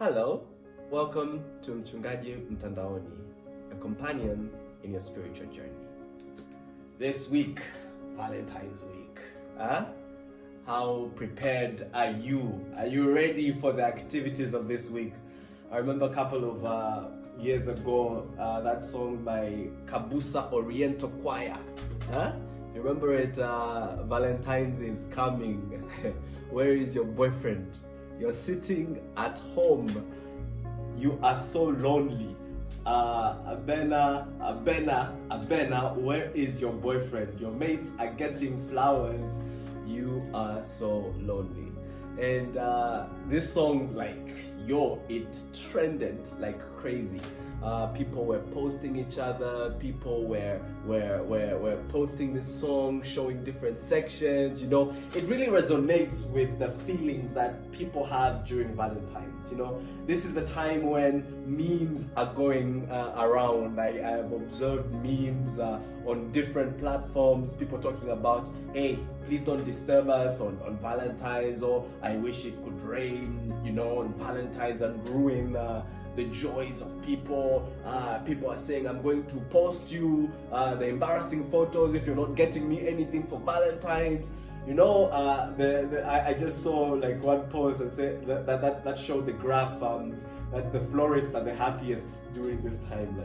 Hello, welcome to Mchungaji Mtandaoni, a companion in your spiritual journey. This week, Valentine's week. How prepared are you? Are you ready for the activities of this week? I remember a couple of years ago, that song by Kabusa Oriental Choir. You remember it? Valentine's is coming. Where is your boyfriend? You're sitting at home. You are so lonely. Abena, where is your boyfriend? Your mates are getting flowers. You are so lonely. And this song, it trended like crazy. People were posting each other. People were posting this song, showing different sections. It really resonates with the feelings that people have during Valentine's. This is a time when memes are going around. I have observed memes on different platforms. People talking about, hey, please don't disturb us on Valentine's, or I wish it could rain, on Valentine's and ruin the joys of people. People are saying, I'm going to post you the embarrassing photos if you're not getting me anything for Valentine's. I just saw one post that said that showed the graph that the florists are the happiest during this time.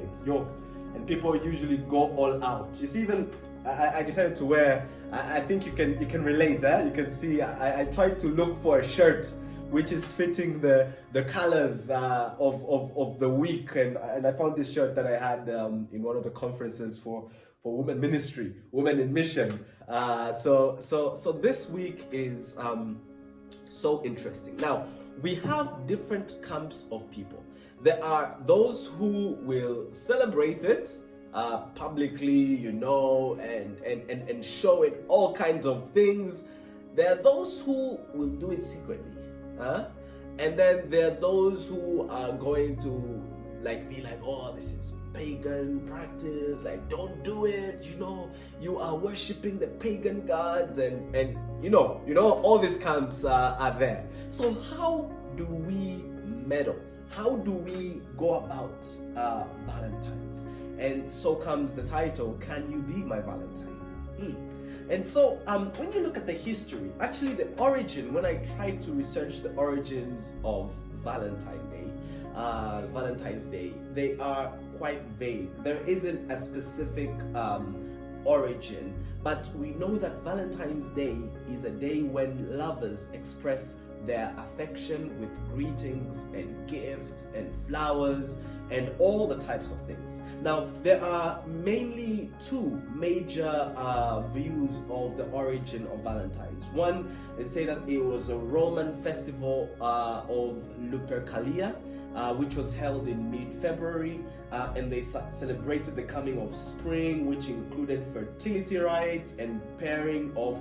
And people usually go all out. You see, even I decided to wear. I think you can relate. You can see. I tried to look for a shirt which is fitting the colors of the week, and I found this shirt that I had in one of the conferences for women ministry, women in mission. So this week is so interesting. Now, we have different camps of people. There are those who will celebrate it publicly, and show it all kinds of things. There are those who will do it secretly. And then there are those who are going to be like, oh, this is pagan practice, don't do it, you are worshiping the pagan gods, and all these camps are there. So how do we meddle? How do we go about Valentine's? And so comes the title, Can You Be My Valentine? And so when you look at the history, actually the origin, when I tried to research the origins of Valentine's Day, they are quite vague. There isn't a specific origin, but we know that Valentine's Day is a day when lovers express their affection with greetings and gifts and flowers and all the types of things. Now, there are mainly two major views of the origin of Valentine's. One, they say that it was a Roman festival of Lupercalia, which was held in mid-February, and they celebrated the coming of spring, which included fertility rites and pairing of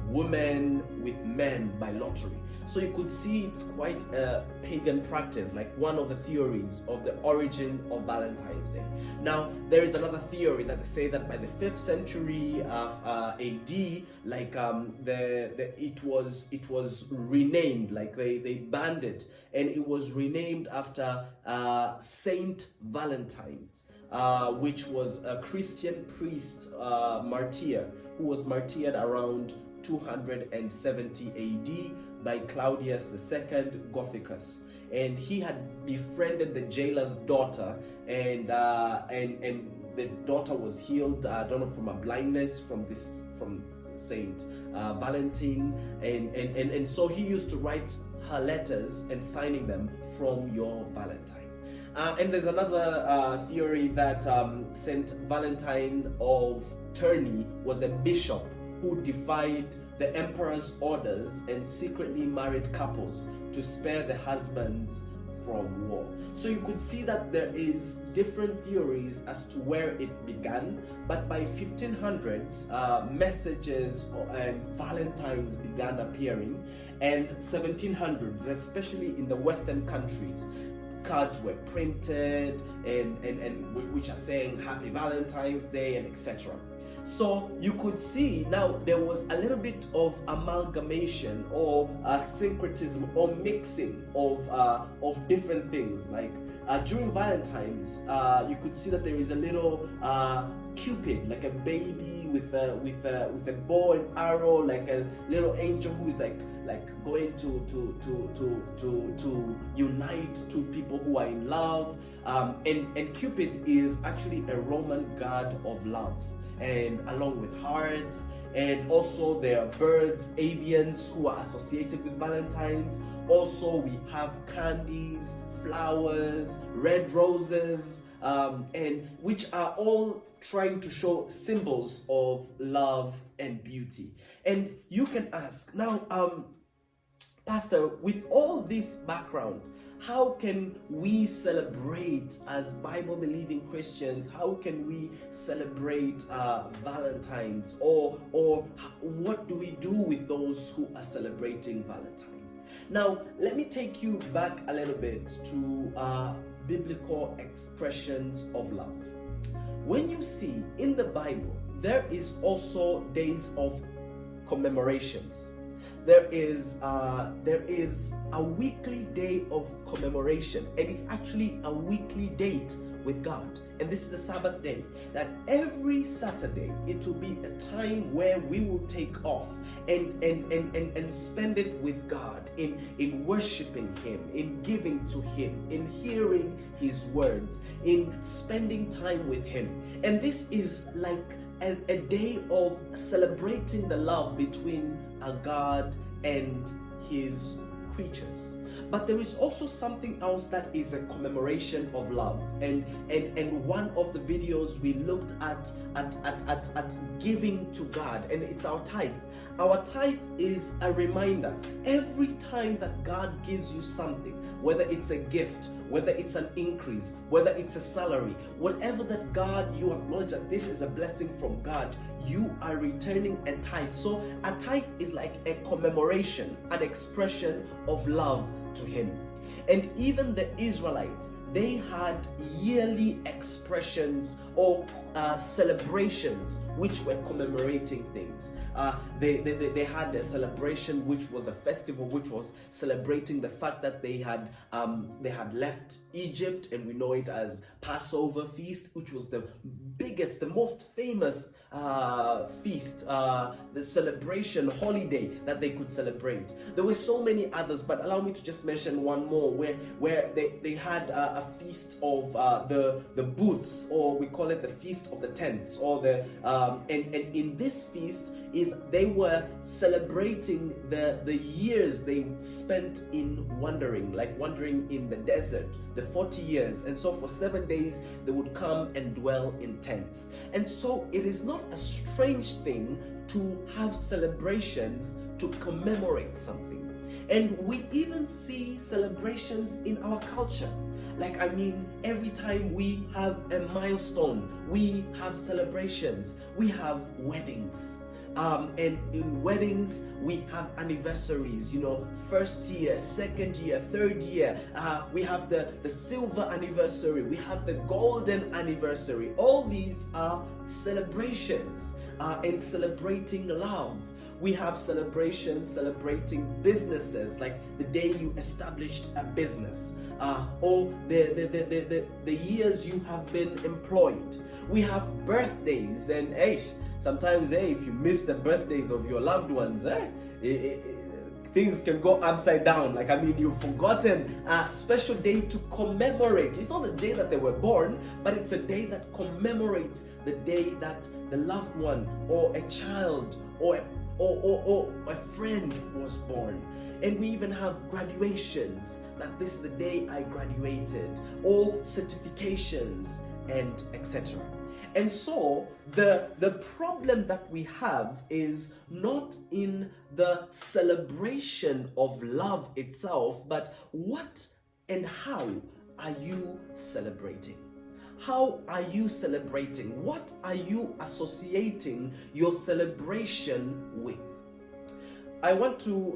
women with men by lottery. So you could see it's quite a pagan practice, one of the theories of the origin of Valentine's Day. Now, there is another theory that they say that by the 5th century AD, it was renamed, they banned it, and it was renamed after Saint Valentines, which was a Christian priest martyr who was martyred around 270 AD by Claudius II Gothicus, and he had befriended the jailer's daughter, and the daughter was healed, from a blindness from Saint Valentine, and so he used to write her letters and signing them from your Valentine. And there's another theory that Saint Valentine of Terni was a bishop who defied the emperor's orders and secretly married couples to spare the husbands from war. So you could see that there is different theories as to where it began, but by 1500s, messages and Valentines began appearing, and 1700s, especially in the Western countries, cards were printed and which are saying Happy Valentine's Day and etc. So you could see now there was a little bit of amalgamation or syncretism or mixing of different things. Like during Valentine's, you could see that there is a little Cupid, like a baby with a bow and arrow, like a little angel who is like going to unite two people who are in love. And Cupid is actually a Roman god of love, and along with hearts, and also there are birds, avians, who are associated with Valentine's. Also we have candies, flowers, red roses, and which are all trying to show symbols of love and beauty. And you can ask now, Pastor, with all this background, how can we celebrate as Bible-believing Christians? How can we celebrate Valentine's? Or what do we do with those who are celebrating Valentine? Now, let me take you back a little bit to biblical expressions of love. When you see in the Bible, there is also days of commemorations. There is a weekly day of commemoration, and it's actually a weekly date with God. And this is the Sabbath day, that every Saturday it will be a time where we will take off and spend it with God, in worshiping Him, in giving to Him, in hearing His words, in spending time with Him. And this is like a day of celebrating the love between a God and His creatures. But there is also something else that is a commemoration of love, and one of the videos we looked at giving to God, and it's our tithe. Our tithe is a reminder every time that God gives you something, whether it's a gift, whether it's an increase, whether it's a salary, whatever that God, you acknowledge that this is a blessing from God, you are returning a tithe. So a tithe is like a commemoration, an expression of love to Him. And even the Israelites, they had yearly expressions or celebrations which were commemorating things. They had a celebration which was a festival, which was celebrating the fact that they had left Egypt, and we know it as Passover feast, which was the biggest, the most famous feast, the celebration holiday that they could celebrate. There were so many others, but allow me to just mention one more, where they had a feast of the booths, or we call it the feast of the tents, or the and in this feast is they were celebrating the years they spent in wandering in the desert, the 40 years. And so for 7 days they would come and dwell in tents. And so it is not a strange thing to have celebrations to commemorate something. And we even see celebrations in our culture. Every time we have a milestone, we have celebrations. We have weddings. And in weddings, we have anniversaries, first year, second year, third year. We have the silver anniversary. We have the golden anniversary. All these are celebrations and celebrating love. We have celebrations celebrating businesses, like the day you established a business, or the years you have been employed. We have birthdays, and sometimes if you miss the birthdays of your loved ones, things can go upside down. You've forgotten a special day to commemorate. It's not the day that they were born, but it's a day that commemorates the day that the loved one, or a child, or a friend was born. And we even have graduations, that this is the day I graduated, or certifications, and etc. And so the problem that we have is not in the celebration of love itself, but what and how are you celebrating? How are you celebrating? What are you associating your celebration with? I want to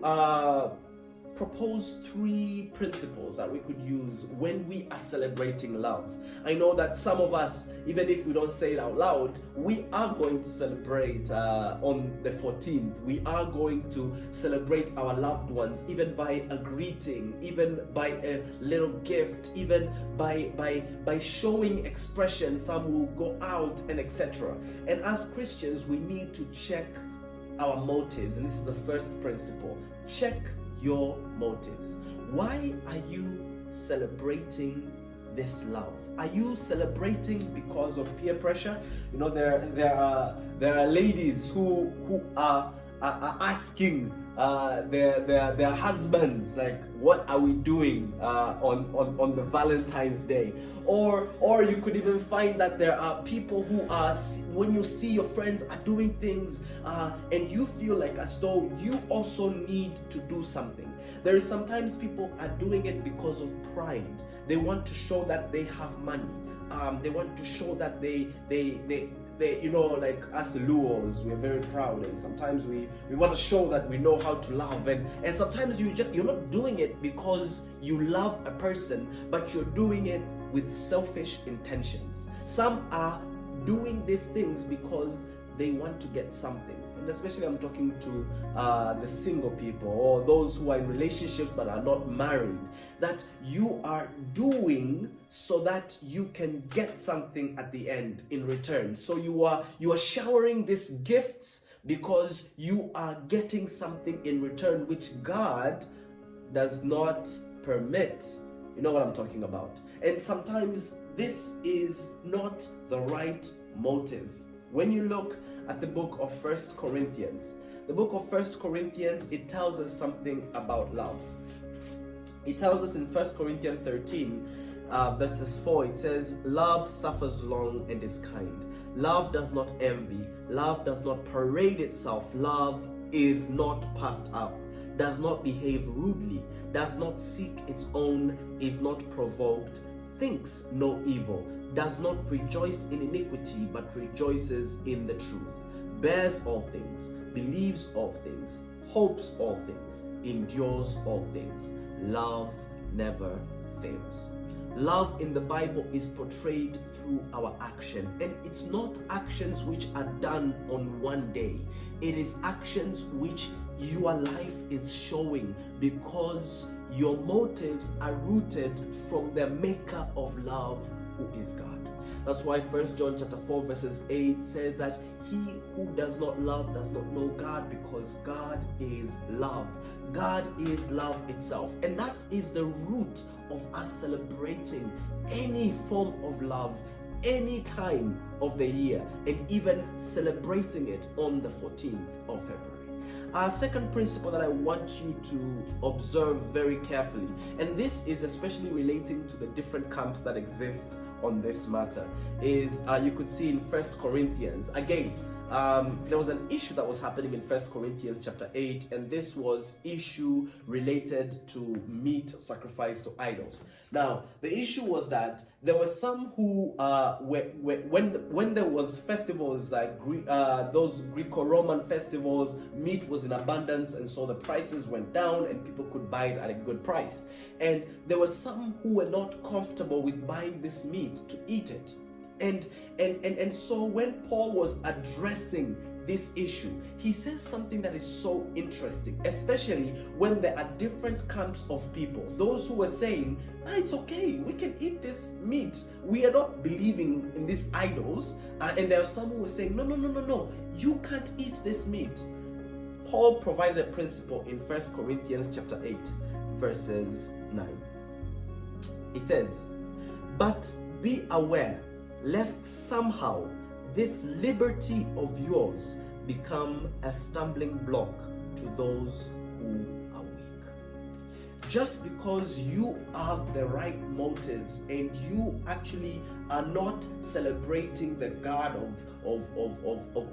propose 3 principles that we could use when we are celebrating love. I know that some of us, even if we don't say it out loud, we are going to celebrate on the 14th. We are going to celebrate our loved ones, even by a greeting, even by a little gift, even by showing expression. Some will go out and etc. And as Christians, we need to check our motives, and this is the first principle. Check your motives. Why are you celebrating this love? Are you celebrating because of peer pressure? You know, there are ladies who are asking their husbands, like, what are we doing on the Valentine's Day? Or you could even find that there are people who are, when you see your friends are doing things and you feel like as though you also need to do something. There is sometimes people are doing it because of pride. They want to show that they have money. They want to show that they you know, like us Luos, we're very proud, and sometimes we want to show that we know how to love, and sometimes you're not doing it because you love a person, but you're doing it with selfish intentions. Some are doing these things because they want to get something, and especially I'm talking to the single people or those who are in relationships but are not married, that you are doing so that you can get something at the end in return. So you are showering these gifts because you are getting something in return, which God does not permit. You know what I'm talking about? And sometimes this is not the right motive. When you look at the book of 1 Corinthians, the book of 1 Corinthians, it tells us something about love. It tells us in 1 Corinthians 13, verses 4, it says, love suffers long and is kind. Love does not envy. Love does not parade itself. Love is not puffed up, does not behave rudely, does not seek its own, is not provoked, thinks no evil, does not rejoice in iniquity, but rejoices in the truth, bears all things, believes all things, hopes all things, endures all things. Love never fails. Love in the Bible is portrayed through our action, and it's not actions which are done on one day. It is actions which your life is showing, because your motives are rooted from the maker of love, who is God. That's why 1 John chapter 4 verses 8 says that he who does not love does not know God, because God is love. God is love itself. And that is the root of us celebrating any form of love any time of the year, and even celebrating it on the 14th of February. Our second principle that I want you to observe very carefully, and this is especially relating to the different camps that exist on this matter, is you could see in 1 Corinthians. Again, there was an issue that was happening in 1 Corinthians chapter 8, and this was issue related to meat sacrificed to idols. Now, the issue was that there were some who, when there was festivals like those Greco-Roman festivals, meat was in abundance, and so the prices went down and people could buy it at a good price. And there were some who were not comfortable with buying this meat to eat it. And so when Paul was addressing this issue, he says something that is so interesting, especially when there are different camps of people. Those who were saying, it's okay, we can eat this meat, we are not believing in these idols, and there are some who were saying, no, you can't eat this meat. Paul provided a principle in 1 Corinthians chapter 8 verses 9. It says, but be aware lest somehow this liberty of yours become a stumbling block to those who are weak. Just because you have the right motives and you actually are not celebrating the God of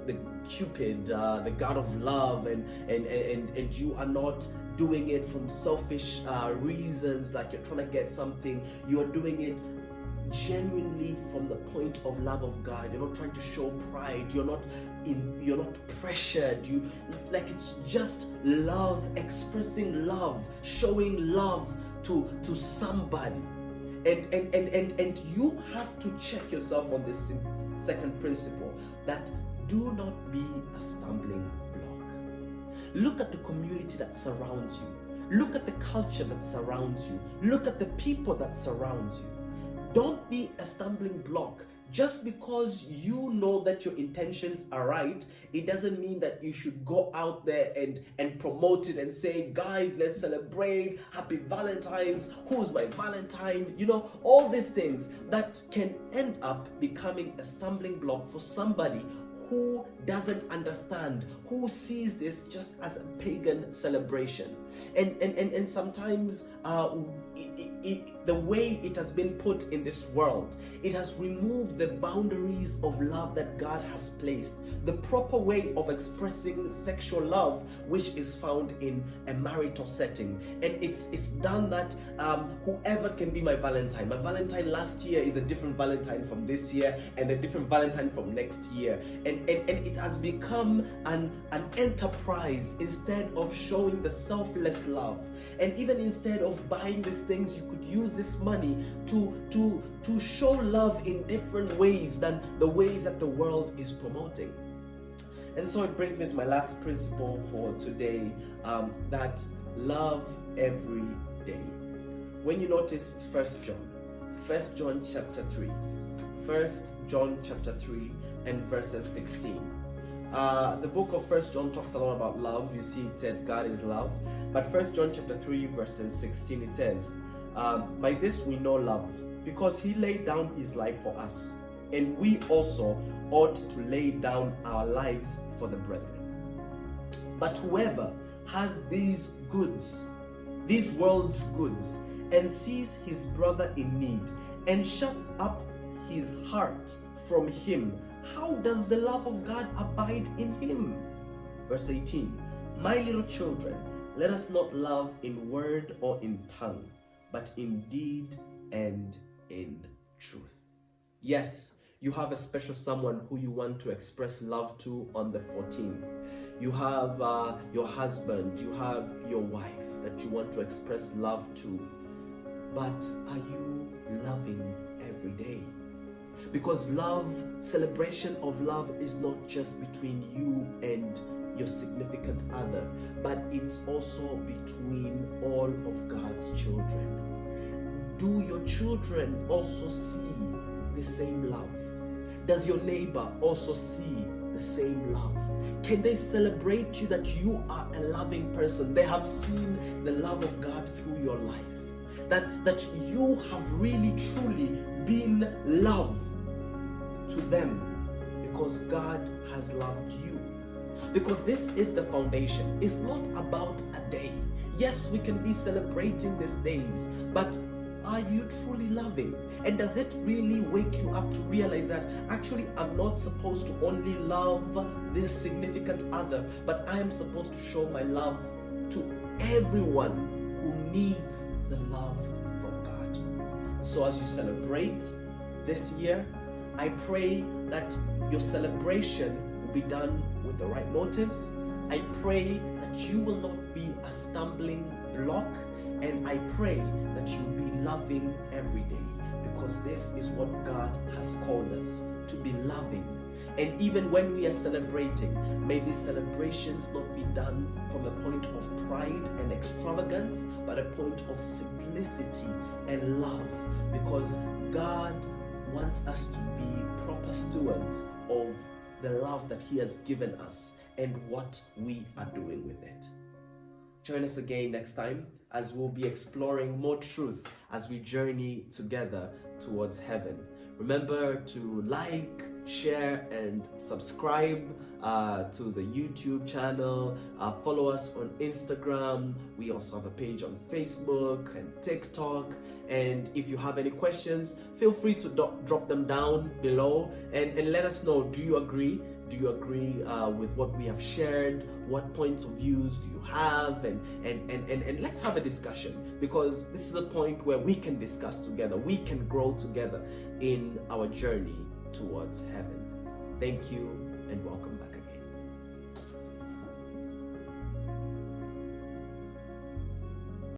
the Cupid, the God of love, and you are not doing it from selfish reasons, like you're trying to get something, you are doing it genuinely from the point of love of God. You're not trying to show pride. You're not you're not pressured. You like, it's just love, expressing love, showing love to somebody. And you have to check yourself on this second principle, that do not be a stumbling block. Look at the community that surrounds you. Look at the culture that surrounds you. Look at the people that surrounds you. Don't be a stumbling block. Just because you know that your intentions are right, it doesn't mean that you should go out there and promote it and say, guys, let's celebrate, happy Valentine's, who's my Valentine? You know, all these things that can end up becoming a stumbling block for somebody who doesn't understand, who sees this just as a pagan celebration. And sometimes the way it has been put in this world, it has removed the boundaries of love that God has placed. The proper way of expressing sexual love, which is found in a marital setting. And it's done that whoever can be my Valentine. My Valentine last year is a different Valentine from this year, and a different Valentine from next year. And it has become an enterprise instead of showing the selfless love. And even instead of buying these things, you could use this money to show love in different ways than the ways that the world is promoting. And so it brings me to my last principle for today, that love every day. When you notice 1 John chapter 3, 1 John chapter 3 and verses 16. The book of 1 John talks a lot about love. You see, it said God is love. But 1 John chapter 3 verses 16, it says, by this we know love, because he laid down his life for us, and we also ought to lay down our lives for the brethren. But whoever has these goods, these world's goods, and sees his brother in need, and shuts up his heart from him, how does the love of God abide in him? Verse 18, my little children, let us not love in word or in tongue, but in deed and in truth. Yes, you have a special someone who you want to express love to on the 14th. You have your husband, you have your wife that you want to express love to. But are you loving every day? Because love, celebration of love is not just between you and your significant other, but it's also between all of God's children. Do your children also see the same love? Does your neighbor also see the same love? Can they celebrate you that you are a loving person? They have seen the love of God through your life. That you have really truly been love to them because God has loved you. Because this is the foundation. It's not about a day. Yes, we can be celebrating these days, but are you truly loving? And does it really wake you up to realize that actually I'm not supposed to only love this significant other, but I am supposed to show my love to everyone who needs the love from God. So as you celebrate this year, I pray that your celebration will be done with the right motives. I pray that you will not be a stumbling block, and I pray that you will be loving every day, because this is what God has called us to be loving. And even when we are celebrating, may these celebrations not be done from a point of pride and extravagance, but a point of simplicity and love, because God wants us to be proper stewards of the love that He has given us and what we are doing with it. Join us again next time as we'll be exploring more truth as we journey together towards heaven. Remember to like, share, and subscribe to the YouTube channel. Follow us on Instagram. We also have a page on Facebook and TikTok. And if you have any questions, feel free to drop them down below and let us know. Do you agree? Do you agree with what we have shared? What points of views do you have? And let's have a discussion, because this is a point where we can discuss together. We can grow together in our journey towards heaven. Thank you. and welcome back again.